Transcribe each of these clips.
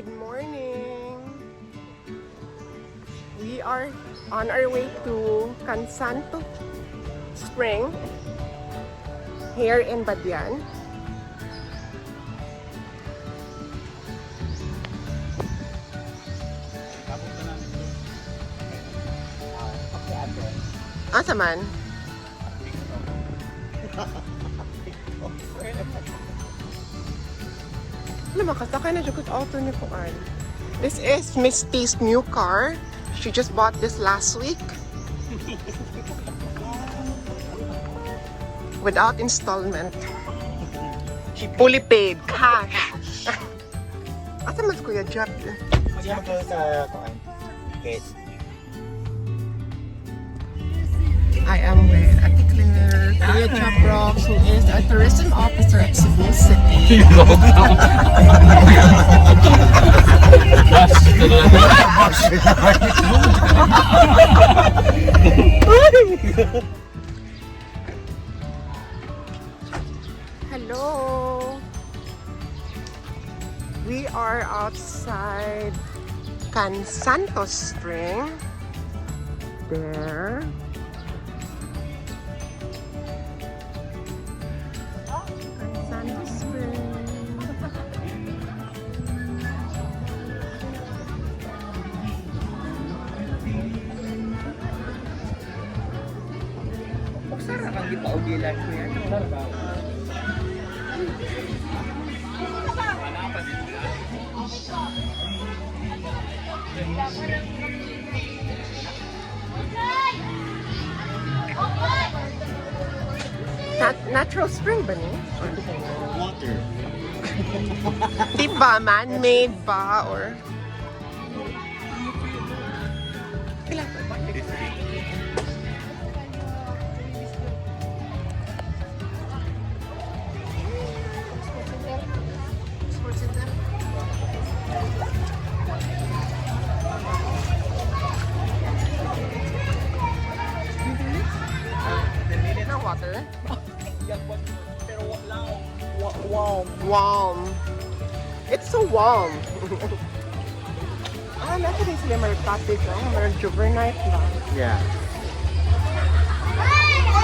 Good morning! We are on our way to Kansanto Spring here in Badian. Asa man? Alam mo, kasakay na jugod auto ni Puan. This is Miss T's new car. She just bought this last week. Without installment. Fully paid. Cash. Asa mas Kuya Jack? Magyan ko sa case. I am with Ate Claire, Kuya Jack Rocks, who is a tourism officer at Cebu City. Hello! We are outside Kansanto Spring. There. Kansanto Spring. Sarap ang ipaugilan ko yan. Natural spring ba niya? Water. Di ba? Man-made ba? Or... Ilan ba? Water? Pero warm. Warm. It's so warm. Nasa rin sila may cottage, may overnight lang. Yeah.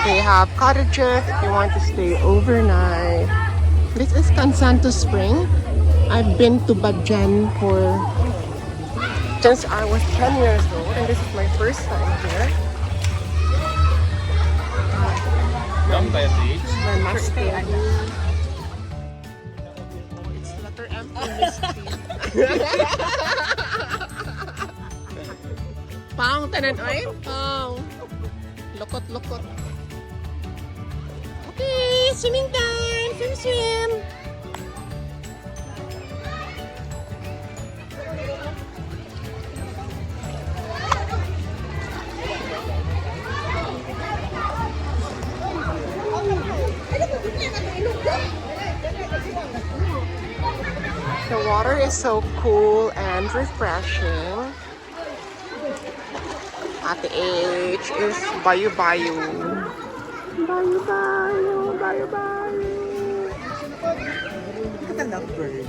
They have cottages if you want to stay overnight. This is Kansanto Spring. I've been to Badian since I was 10 years old, and this is my first time here. Cambais Beach. My master. It's letter M for Misty. Pang tanan oy, pang. Lokot. Okay, swimming time. Swim. The water is so cool and refreshing. At the edge is bayu-bayu. Bayu-bayu. Look at that bird.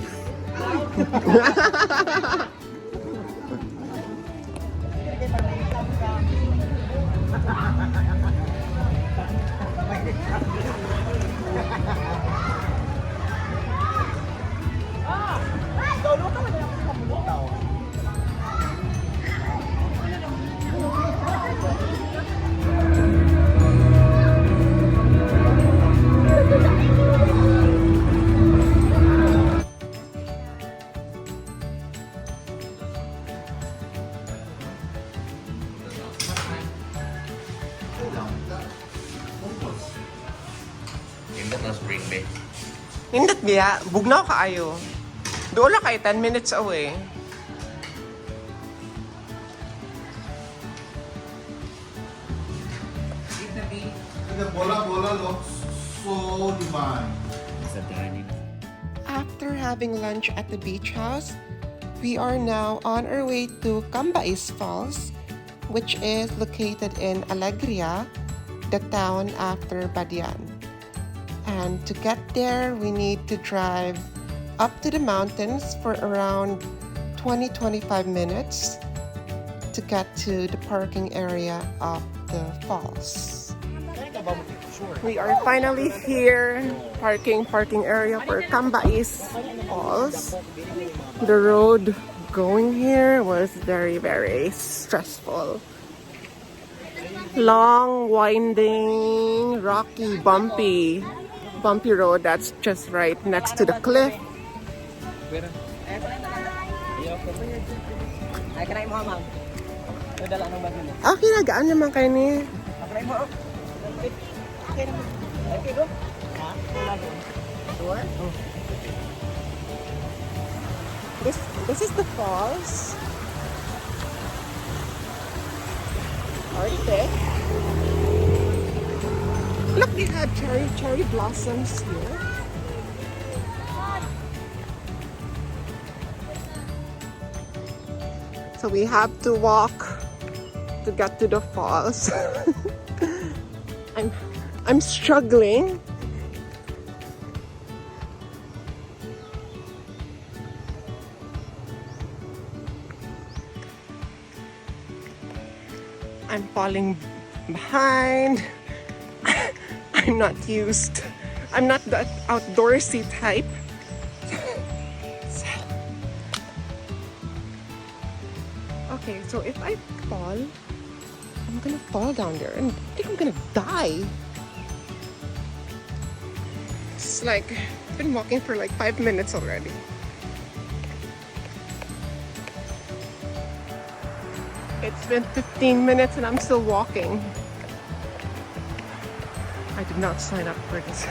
Hindot biya, bugnaw kaayo. Doon lang kayo, 10 minutes away. The bola looks so divine. After having lunch at the beach house, we are now on our way to Cambais Falls, which is located in Alegria, the town after Badian. And to get there, we need to drive up to the mountains for around 20-25 minutes to get to the parking area of the falls. We are finally here, parking area for Cambais Falls. The road going here was very, very stressful. Long, winding, rocky, bumpy road that's just right next to the cliff. Okay, nagaan naman kayo ni. This is the falls. Already there. Look, they had cherry blossoms here. So we have to walk to get to the falls. I'm struggling. I'm falling behind. I'm not used. I'm not that outdoorsy type. Okay, so if I fall, I'm gonna fall down there and I think I'm gonna die. It's like, I've been walking for like 5 minutes already. It's been 15 minutes and I'm still walking. I did not sign up for this.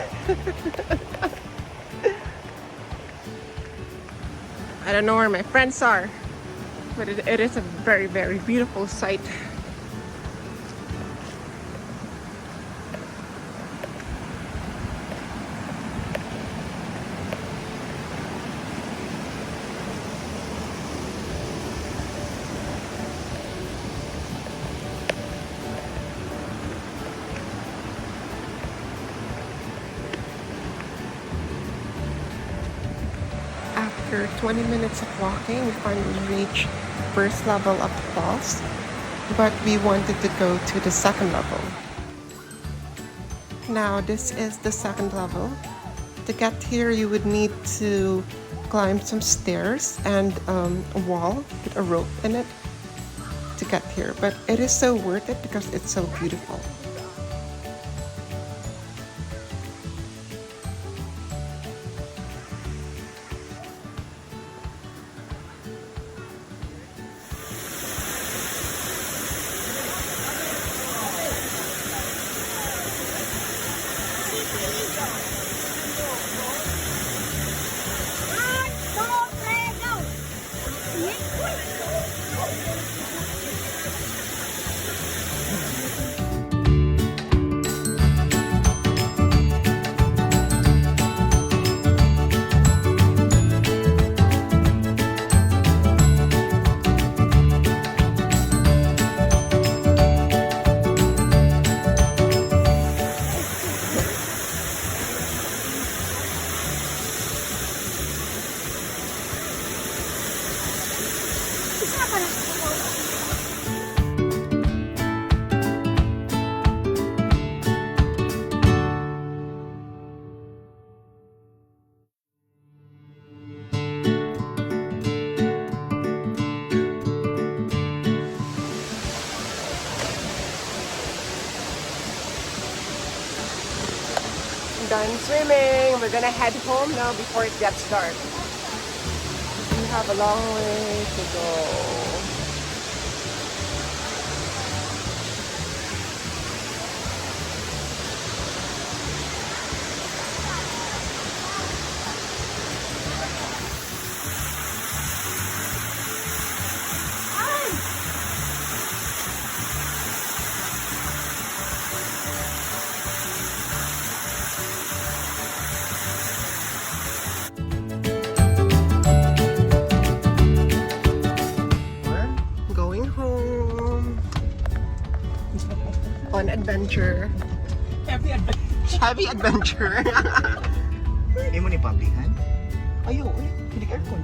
I don't know where my friends are, but it is a very, very beautiful sight. After 20 minutes of walking, we finally reached first level of the falls, but we wanted to go to the second level. Now this is the second level. To get here, you would need to climb some stairs and a wall with a rope in it to get here, but it is so worth it because it's so beautiful. Done swimming. We're gonna head home now before it gets dark. We have a long way to go. On adventure. Heavy adventure. Hindi mo ni pablihan? Ayaw eh. Hindi aircon.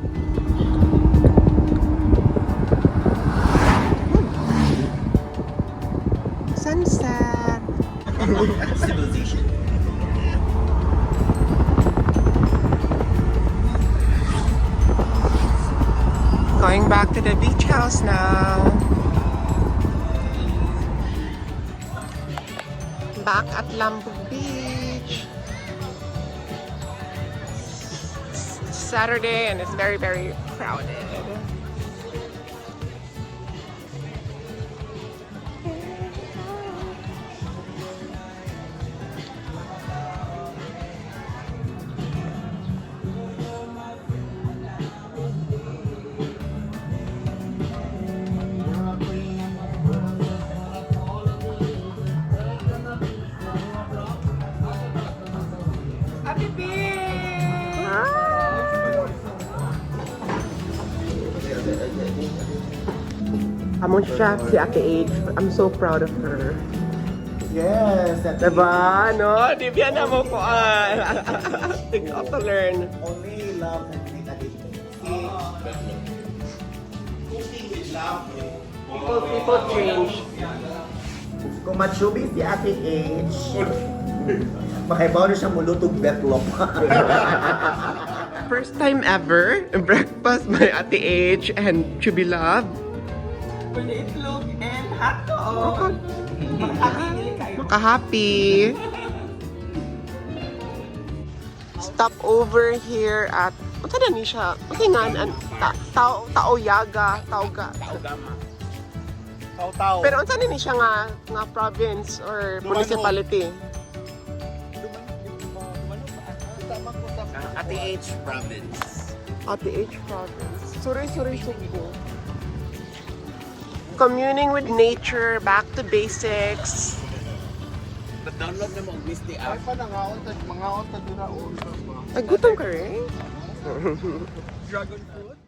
Civilization. Going back to the beach house now. Back at Lambug Beach. It's Saturday and it's very, very crowded. Among siya si Ate H. I'm so proud of her. Yes, that's Diba? No? Di ba na mo ko? Think how to learn. only love and make a difference. Cooking with love. People change. Kung matsubi si Ate H, makibaw na siya mulutog betlop. First time ever, breakfast by Ate H and Chubby Love. With itlog and hot dog. Makahappy. Stop over here at unsa na ni siya? Unsa nga Taoyaga, Taoga. Tao-tao. Pero unsa ni siya nga province or municipality? Ate H province. Ate H province. Sorry, Sugbo. Communing with nature, back to basics. Download na mo ang Misty app. Ay pa mga onta dira o. Ay, gutom ka rin? Dragon fruit.